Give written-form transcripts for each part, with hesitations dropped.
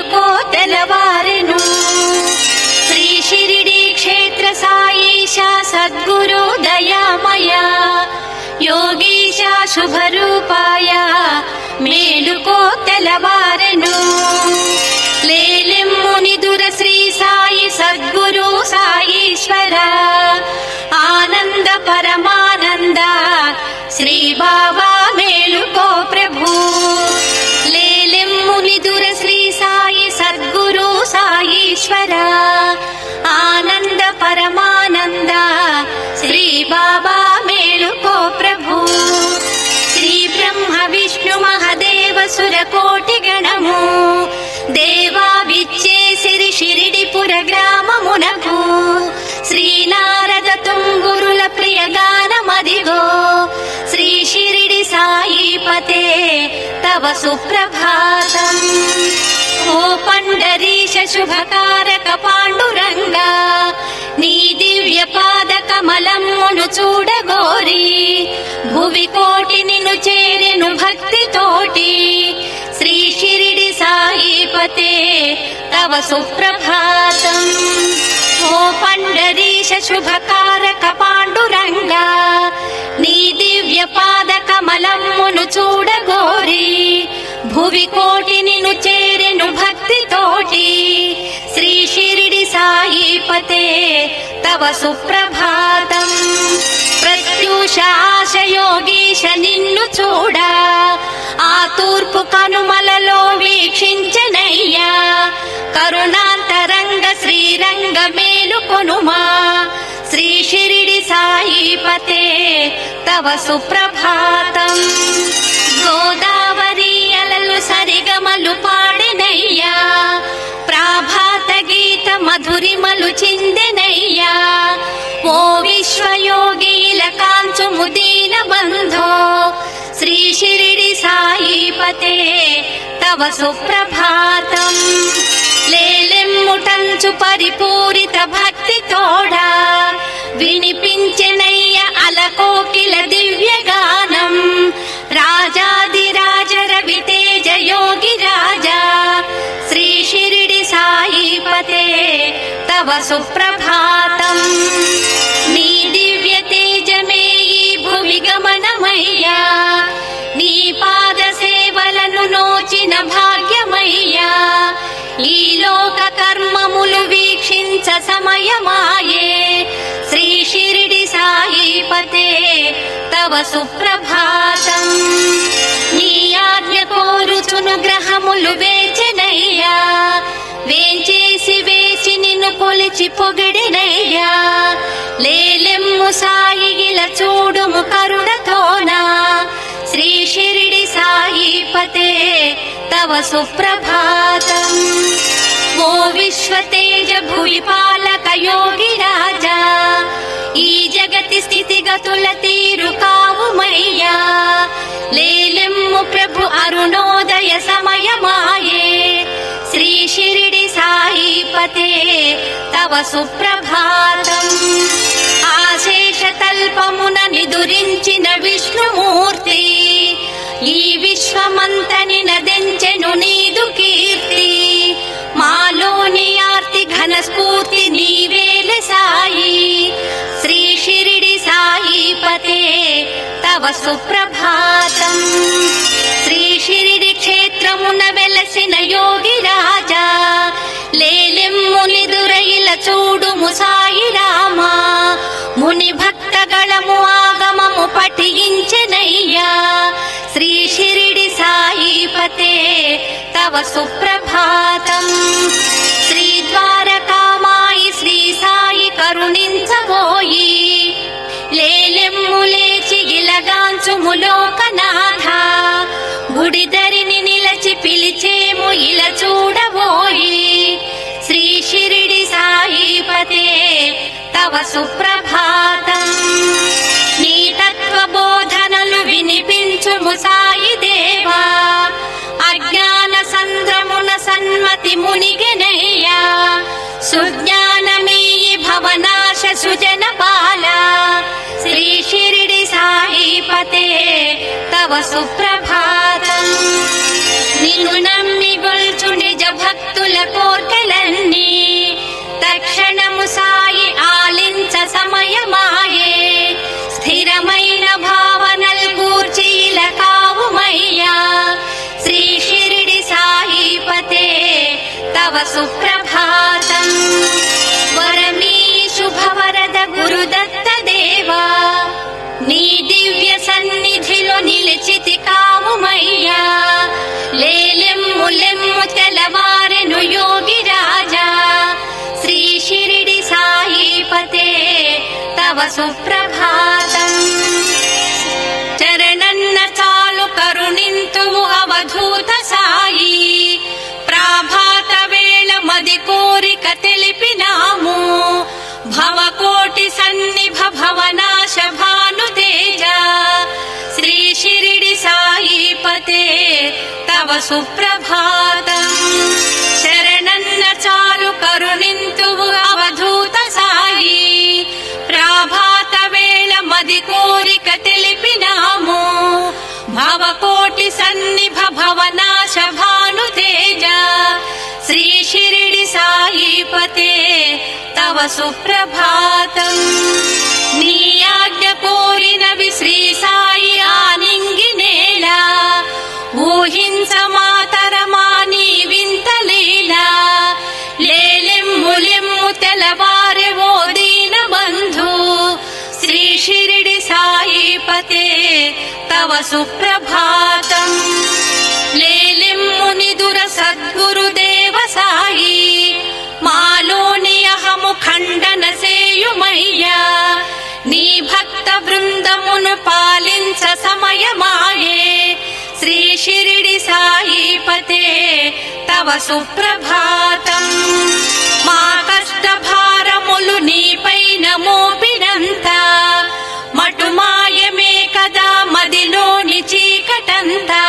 మేలుకో తెలవారెను. శ్రీ షిరిడి క్షేత్ర సాయిష సద్గురు దయామయ యోగీశ శుభరూపాయ మేలుకో తెలవారెను. లేలెమ్ము నిదుర శ్రీ సాయి సద్గురు సాయీశ్వర ఆనంద పరమానంద శ్రీ బాబా మేలుకో ప్రభు. లేలెమ్ము నిదుర శ్రీ సాయి సద్గురు సాయీశ్వర ఆనంద పరమానంద శ్రీ బాబా మేలుకో ప్రభు. శ్రీ బ్రహ్మ విష్ణు మహదేవ సురకోటి గణము దేవా విచ్చేసిరి షిరిడిపుర గ్రామమునకు. శ్రీనారద తుంగురుల ప్రియ గానమదిగో శ్రీ షిరిడి సాయిపతే తవ సుప్రభాతం. ఓ పండరీశ శుభకారక పాండురంగ నీ దివ్య పాద కమలమ్మును చూడగోరి భువి కోటి నిన్ను చేరెను భక్తితోటి. శ్రీ షిరిడి సాయిపతే తవ సుప్రభాతం. ఓ పండరీశ శుభకారక పాండురంగ నీ దివ్య పాద కమలమ్మును చూడగోరి భువి కోటి నిన్ను చేరెను భక్తితోటి. శ్రీ షిరిడి సాయిపతే తవ సుప్రభాతం. ప్రత్యూష ఆశ యోగీశ నిన్ను చూడా ఆ తూర్పు కనుమలలో వీక్షించనయ్యా. కరుణాంతరంగ శ్రీరంగ మేలుకొనుమా శ్రీ షిరిడి సాయిపతే తవ సుప్రభాతం. గోదావరి అలలు సరిగమలు పాడినయ్యా ప్రాభాత గీత మధురిమలు చిందెనయ్యా. ఓ విశ్వయోగీల కాంచుము దీన బంధో శ్రీ షిరిడి సాయిపతే తవ సుప్రభాతం. లేలెమ్ముటంచు పరిపూరిత భక్తి తోడా వినిపించెనయ్య అలకోకిల దివ్య గానం. రాజాదిరాజ రవితేజ యోగి రాజా శ్రీ షిరిడి సాయిపతే తవ సుప్రభాతం. నీ దివ్య తేజమే ఈ భువి గమనమయ్యా నీ పాద సేవలను నోచిన భాగ్యమయ్యా. ఈ లోక కర్మములు వీక్షించ సమయమాయే శ్రీ షిరిడి సాయిపతే తవ సుప్రభాతం. నీ ఆజ్ఞ కోరుచును గ్రహములు వేచెనయ్యా వేంచేసి వేచి నిన్ను కొలిచి పొగిడినయ్యా. లేలెమ్ము సాయి ఇలా చూడుము కరుణతోనా శ్రీ షిరిడి సాయిపతే తవ సుప్రభాతం. ఓ విశ్వతేజ భువి పాలక యోగి రాజా ఈ జగతి స్థితిగతుల తీరు కావుమయ్యా. లేలెమ్ము ప్రభు అరుణోదయ సమయమాయే శ్రీ షిరిడి సాయిపతే తవ సుప్రభాతం. ఆశేష తల్పమున నిదురించిన విష్ణుమూర్తి ఈ విశ్వమంతని నదించెను నీదు కీర్తి. మాలోని ఆర్తి ఘన స్ఫూర్తి నీవేలె సాయి శ్రీ షిరిడి సాయిపతే తవ సుప్రభాతం. శ్రీ షిరిడి క్షేత్రమున వెలసిన యోగి రాజా లేలెమ్ము నిదురైల చూడుము సాయి రామా. ముని భక్తగళము ఆగమము పఠించెనయ్యా శ్రీ షిరిడి సాయిపతే తవ సుప్రభాతం. శ్రీ ద్వారకామాయి శ్రీ సాయి కరుణించబోయి లేలెమ్ము లేచి గిలగాంచుము లోకనాథ. గుడిదరిని నిలచి పిలిచేము ఇలా చూడబోయి శ్రీ షిరిడి సాయిపతే తవ సుప్రభాతం. నీ తత్వ బోధనలు వినిపించుము సాయి దేవా. అజ్ఞాన సంద్రమున సన్మతి మునిగెనయ్యా. సుజ్ఞానమీయి భవనాశ సుజన పాల శ్రీ షిరిడి సాయిపతే తవ సుప్రభాతం. నిన్ను నమ్మి గొల్చు నిజ భక్తుల కోర్కెలన్నీ తక్షణము సాయి ఆలించ సమయమాయే స్థిరమైన భావనల్ కూర్చి ఇలా కావుమయ్యా శ్రీ షిరిడి సాయిపతే తవ సుప్రభాతం వరమీ శుభవరద గురుదత్త దేవా నీ దివ్య సన్నిధిలో నిలిచితి కావుమయ్యా లేలెమ్ము లెమ్ము తెలవారెను యోగి రాజా శ్రీ షిరిడి సాయిపతే తవ సుప్రభాతం చరణన్న చాలు కరుణింతువు అవధూత సాయి ప్రాభాత వేళ మది కోరిక తెలిపినాము భవకోటి సన్నిభ భవనాశ భానుతేజ శ్రీ షిరిడి సాయిపతే తవ సుప్రభాతం శరణన్న చాలు కరుణింతువు అవధూత సాయి ప్రాభాత వేళ మది కోరిక తెలిపినాము భవకోటి సన్నిభ భవనాశ భానుతేజ శ్రీ షిరిడి సాయిపతే తవ సుప్రభాతం నీ ఆజ్ఞ కోరినవి శ్రీ సాయి ఆనింగినేలా ఊహించ మాతరమా నీ వింతలీలా లేలెమ్ము లెమ్ము తెలవారె ఓ దీన బంధు శ్రీ షిరిడి సాయిపతే తవ సుప్రభాతం లేలెమ్ము నిదుర సద్గురుదేవ సాయి మాలోని అహము ఖండన సేయుమయ్యా నీ భక్త బృందమును పాలించ సమయమాయే శ్రీ షిరిడి సాయిపతే తవ సుప్రభాతం మా కష్ట భారములు నీపైన మోపినంత మటుమాయమే కదా మదిలోని చీకటంతా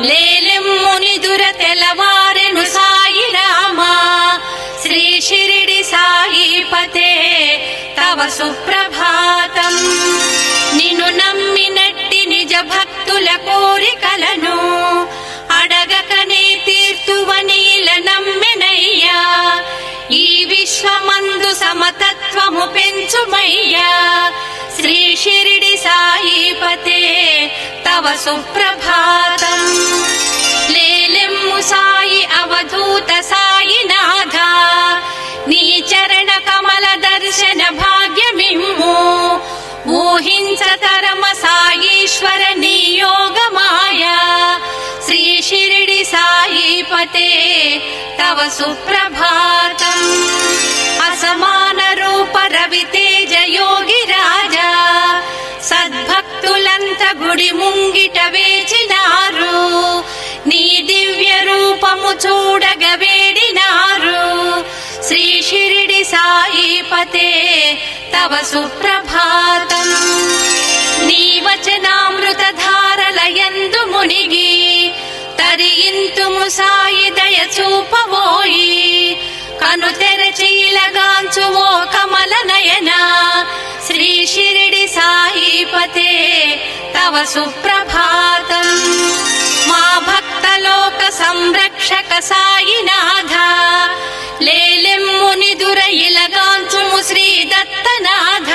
లేలెమ్ము నిదుర తెలవారెను సాయి రామా శ్రీ షిరిడి సాయిపతే తవ సుప్రభాతం నిన్ను నమ్మినట్టి నిజ భక్తుల కోరికలను అడగకనే తీర్తువని ఇలా నమ్మెనయ్యా ఈ విశ్వమందు సమతత్వము పెంచుమయ్యా శ్రీ షిరిడి సాయిపతే తవ సుప్రభాతం లేలెమ్ము సాయి అవధూత సాయినాథ నీ చరణ కమల దర్శన భాగ్యమిమ్ము ఊహించ తరమ సాయీశ్వర నీ యోగమాయా శ్రీ షిరిడి సాయిపతే తవ సుప్రభాతం అసమాన రూప రవితేజ యోగి రాజా సద్భక్తులంత గుడి ముంగిట వేచినారు నీ దివ్య రూపము చూడగ వేడినారు శ్రీ షిరిడి సాయిపతే తవ సుప్రభాతం నీ వచనామృత ధారలయందు మునిగి తరింతుము సాయి దయ చూపబోయి కను తెరచీలగాంచు ఓ కమల నయన శ్రీ షిరిడి సాయిపతే తవ సుప్రభాతం మా భక్తలోక సంరక్షక సాయినాథ లేలెమ్ము నిదుర ఇలగాంచుము శ్రీ దత్తనాథ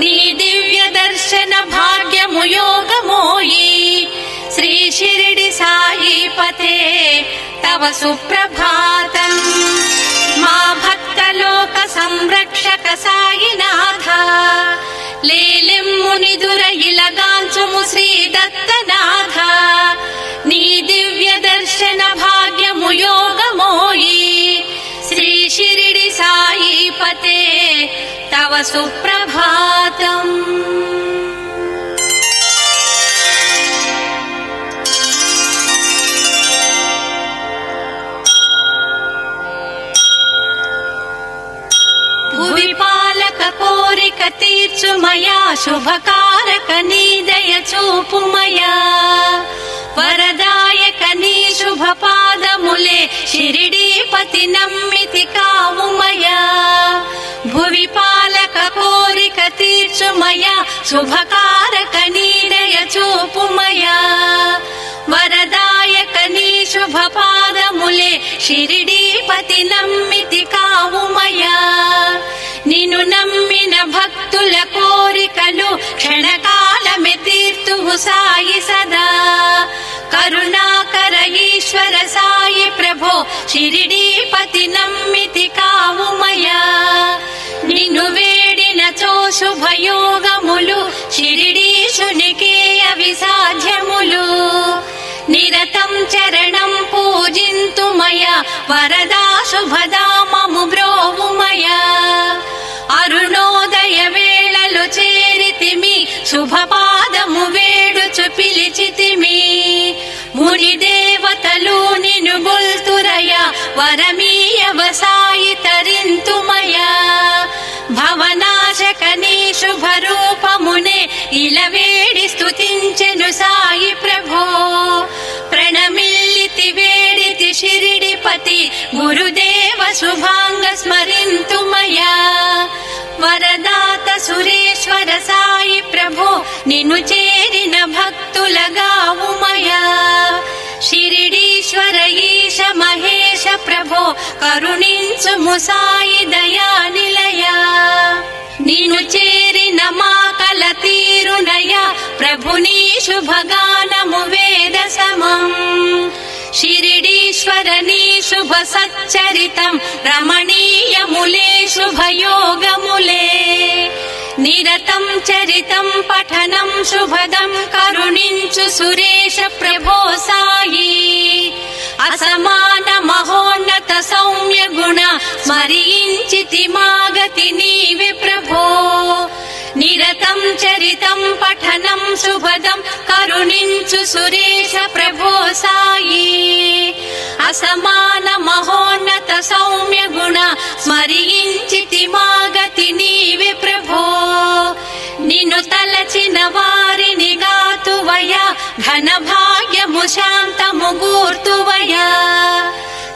నీ దివ్య దర్శన భాగ్యము యోగమోయి శ్రీ షిరిడి సాయిపతే తవ సుప్రభాతం మా భక్తలోక సంరక్షక సాయినాథ లేలెమ్ము నిదుర ఇలగాంచుము శ్రీ దత్తనాథ నీ దివ్య దర్శన భాగ్యము యోగమోయి శ్రీ షిరిడి సాయిపతే తవ సుప్రభాతం భువి పాలక కోరిక తీర్చుమయా శుభకారక నీ దయ చూపుమయా వరదాయక నీ శుభ పాదములే షిరిడీపతి నమ్మితి కావుమయా భువి పాలక కోరిక తీర్చుమయా శుభకారక నీ దయ చూపుమయా వరదాయక నీ శుభ పాదము పాదములే షిరిడీపతి నమ్మితి కావుమయా. నిన్ను నమ్మిన భక్తుల కోరికలు క్షణకాలమే తీర్తువు సాయి సదా. కరుణాకర ఈశ్వర సాయి ప్రభో షిరిడీపతి నమ్మితి కావుమయా. నిన్ను వేడినచో శుభయోగములు షిరిడీశునికే అవి సాధ్యములు. నిరతం చరణం పూజింతుమయా వరదా శుభదామము బ్రోవుమయా. అరుణోదయ వేళలు చేరితిమి శుభపాదము వేడుచు పిలిచితిమి. ముని దేవతలు నిన్ను గొల్తురయా వరమీయవ సాయి తరింతుమయా. భవనాశకని శుభరూపమునే ఇలవేడి స్తుతించెను సాయి ప్రభో. ప్రణమిల్లితి వేడితి షిరిడిపతి గురుదేవ శుభాంగ స్మరింతుమయా. వరదాత సురేశ్వర సాయి ప్రభో నిన్ను చేరిన భక్తులగావుమయా. షిరిడీశ్వర ఈశ మహేశ ప్రభో కరుణించుము సాయి దయా నిలయా. నిన్ను చేరిన మా కల తీరునయా ప్రభుని శుభగానము వేద సమం. షిరిడీశ్వరని శుభ సచ్చరితం రమణీయములే శుభయోగములే. నిరతం చరితం పఠనం శుభదం కరుణించు సురేశ ప్రభో సాయి. అసమాన మహోన్నత సౌమ్య గుణ స్మరించితి మాగతి నీవే ప్రభో. నిరతం చరితం పఠనం శుభదం కరుణించు సురేశ ప్రభో సాయి. అసమాన మహోన్నత సౌమ్య గుణ స్మరించితి మాగతి నీవే ప్రభో. నిన్ను తలచిన వారిని గాతువయా ఘన భాగ్యము శాంతము గూర్తువయా.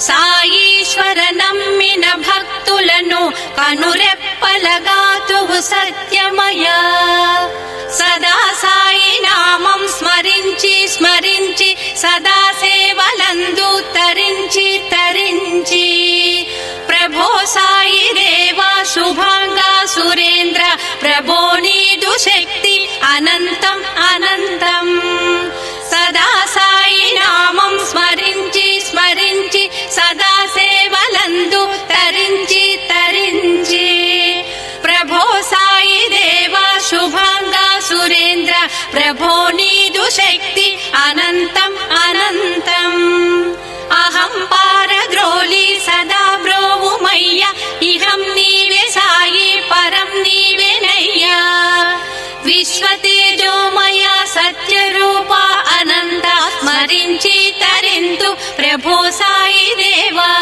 సాయీశ్వర నమ్మిన భక్తులను కనురెప్పలగాతువు సత్యమయా. సదా సాయి నామం స్మరించి స్మరించి సదా సేవలందు తరించి తరించి. ప్రభో సాయి దేవా శుభాంగా సురేంద్ర ప్రభో నీదు శక్తి అనంతం అనంతం. సదా సాయి నామం స్మరించి స్మరించి సదా సేవలందు తరించి తరించి. ప్రభో సాయి దేవా శుభాంగా సురేంద్ర ప్రభో నీదు శక్తి అనంతం అనంతం. అహం పారద్రోలి సదా బ్రోవుమయ్య ఇహం నీవే సాయి పరం నీవేనయ్యా. విశ్వతేజోమయ సత్యరూప అనంత స్మరించి తరింతు ప్రభో సాయి దేవా.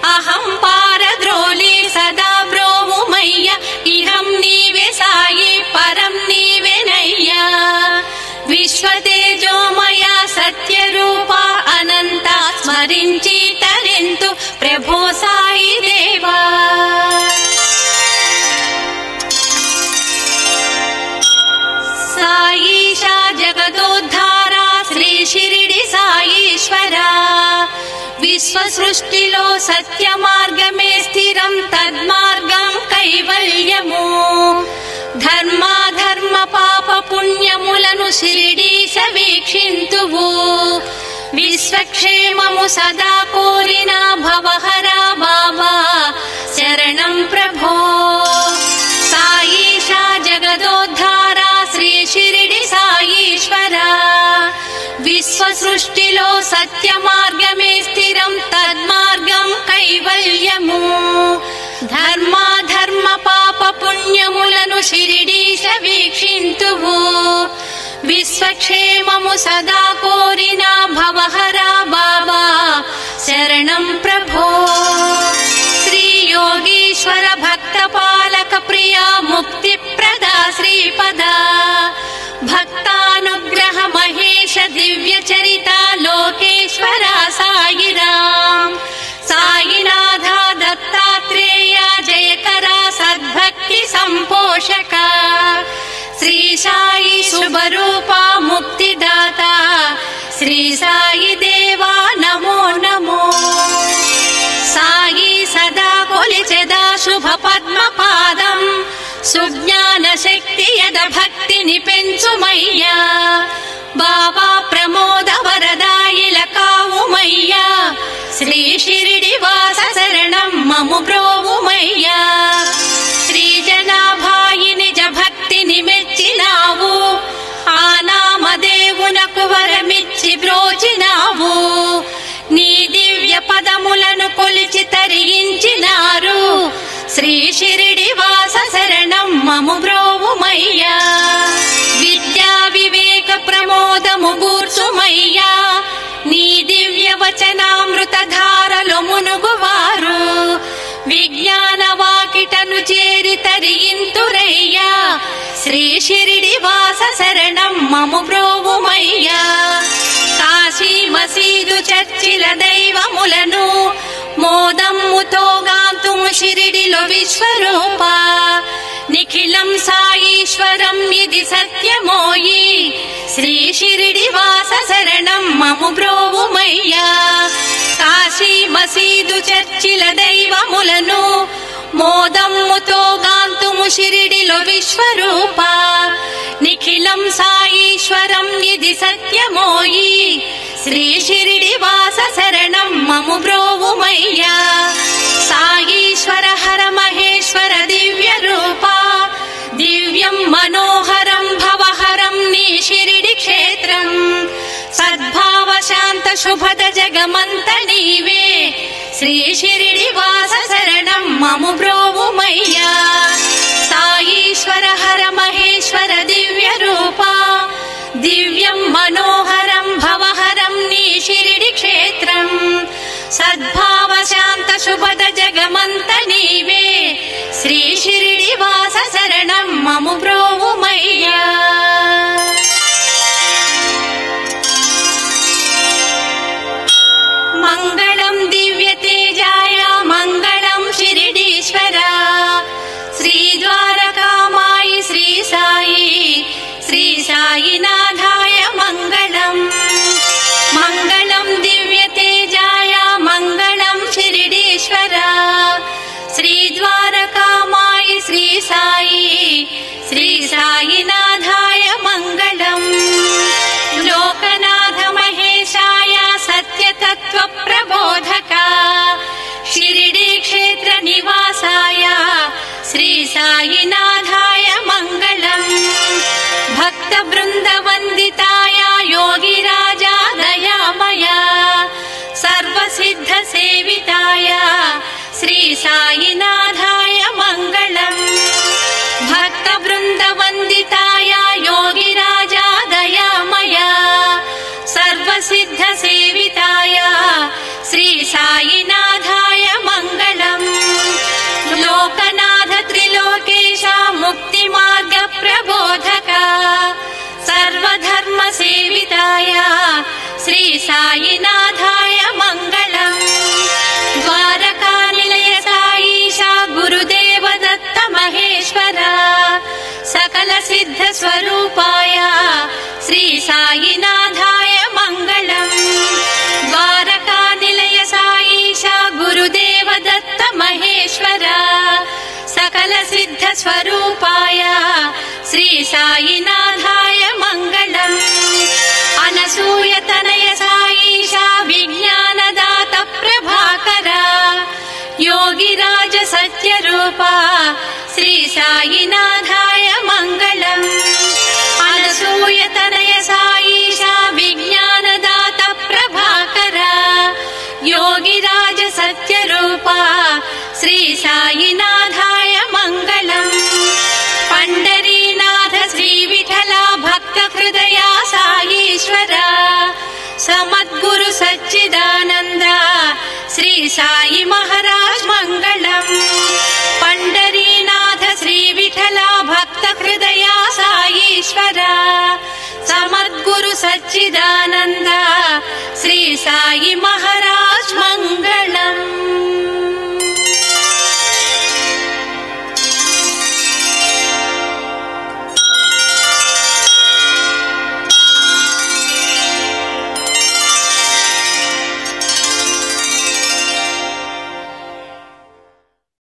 అహం పారద్రోలి సదా బ్రోవుమయ్య ఇహం నీవే సాయి పరం నీవేనయ్యా. విశ్వతేజోమయ సత్యరూప అనంత స్మరించి తరింతు ప్రభో సాయి దేవా. సాయీశా జగదోద్ధారా శ్రీ షిరిడి సాయీశ్వరా. విశ్వ సృష్టిలో సత్య మార్గమే స్థిరం తన్మార్గం కైవల్యము. ధర్మాధర్మ పాప పుణ్యములను షిరిడీశ వీక్షింతువు. విశ్వక్షేమము సదా కోరిన భవహరా బాబా శరణం ప్రభో. సాయీశా జగదోద్ధారా శ్రీ షిరిడి సాయీశ్వరా. విశ్వ సృష్టిలో సత్య మార్గమే స్థిరం తన్మార్గం కైవల్యము. ధర్మాధర్మ పాప పుణ్యములను షిరిడీశ వీక్షింతువు. విశ్వక్షేమము సదా కోరిన భవహరా బాబా శరణం ప్రభో. శ్రీ యోగీశ్వర భక్త పాలక ప్రియా ముక్తి ప్రదా శ్రీపదా. భక్తానుగ్రహ మహేశ దివ్య చరిత లోకేశ్వర సాయిరాం. సాయినాథ దత్తాత్రేయ జయకరా సద్భక్తి సంపోషక. శ్రీ సాయి శుభరూప ముక్తిదాత శ్రీ సాయి దేవా నమో నమో. జ్ఞాన శక్తి యద భక్తిని పెంచుమయ్యా బాబా ప్రమోద వరదాయిల కావుమయ్యా శ్రీ షిరిడి వాస శరణం మము బ్రోవుమయ్యా శ్రీ జనాభాయి నిజ భక్తిని మెచ్చినావు ఆ నామదేవునకు వరమిచ్చి బ్రోచినావు నీ దివ్య పదములను కొలిచి తరించినారు శ్రీ షిరిడి వాస శరణం మము బ్రోవుమయ్యా విద్యా వివేక ప్రమోదము గూర్చుమయ్యా నీ దివ్య వచనామృత ధారలు మునుగువారు విజ్ఞాన వాకిటను చేరి తరింతురయ్యా శ్రీ షిరిడి వాస శరణం మము బ్రోవుమయ్యా కాశీ మసీదు చర్చిల దైవములను మోదమ్ముతో గాంతుము షిరిడిలో విశ్వరూప నిఖిలం సాయీశ్వరం ఇది సత్యమోయి శ్రీ షిరిడి వాస శరణం మము బ్రోవుమయ్యా కాశీ మసీదు చర్చిల దైవములను మోదమ్ముతో గాంతుము షిరిడిలో విశ్వరూప నిఖిలం సాయీశ్వరం ఇది సత్యమోయి శ్రీ షిరిడి వాస శరణం మము బ్రోవుమయ్యా సాయీశ్వర హర మహేశ్వర దివ్య రూప దివ్యం మనోహరం భవహరం నీ షిరిడి క్షేత్రం సద్భావ శాంత శుభద జగమంత నీవే శ్రీ షిరిడి వాస శరణం మము బ్రోవుమయ్యా సాయీశ్వర హర మహేశ్వర దివ్య రూప దివ్యం మనోహరం భవహరం నీ షిరిడి క్షేత్రం సద్భావ శాంత శుభద జగమంత నీవే శ్రీ షిరిడి వాస శరణం మము బ్రోవుమయ్యా మంగళం దివ్య తేజాయ మంగళం షిరిడీశ్వర శ్రీ ద్వారకామాయి శ్రీ సాయి శ్రీ సాయినాథాయ మంగళం మంగళం దివ్య తేజాయ మంగళం షిరిడీశ్వర శ్రీ ద్వారకామాయి శ్రీ సాయి శ్రీ సాయినాథాయ మంగళం లోకనాథ మహేశాయ సత్యతత్వ ప్రబోధక షిరిడి క్షేత్ర నివాసాయ శ్రీ సాయినాథాయ మంగళం భక్త బృంద వందితాయ యోగిరాజా దయామయ సర్వసిద్ధ సేవితాయ శ్రీ సాయినాథాయ మంగళం భక్త బృంద వందితాయ యోగిరాజా దయామయ సర్వసిద్ధ సేవితాయ శ్రీ సాయినాథాయ మంగళం లోకనాథ త్రిలోకేశ ముక్తి మార్గ ప్రబోధక సర్వధర్మ సేవితాయ శ్రీ సాయినాథాయ మంగళం ద్వారకా నిలయ సాయిష గురుదేవ దత్త మహేశ్వర సకల సిద్ధ స్వరూపాయ శ్రీ సాయినాథాయ మంగళం ద్వారకా నిలయ సాయిష గురుదేవ దత్త మహేశ్వర సకల సిద్ధ స్వరూపాయ శ్రీ సాయినాథాయ మంగళం అనసూయ తనయ సాయిష విజ్ఞానదాత ప్రభాకర యోగిరాజ సత్యరూప శ్రీ సాయినాథాయ మంగళం అనసూయ తనయ సాయిష విజ్ఞానదాత ప్రభాకర యోగిరాజ సత్యరూప శ్రీ సాయినాథాయ మంగళం పండరీనాథ శ్రీ విఠల భక్త హృదయ సాయీశ్వర సమద్గురు సచ్చిదానంద శ్రీ సాయి మహారాజ్ మంగళం పండరీనాథ శ్రీ విఠల భక్త హృదయ సాయీశ్వర సమద్గురు సచ్చిదానంద శ్రీ సాయి మహారాజ్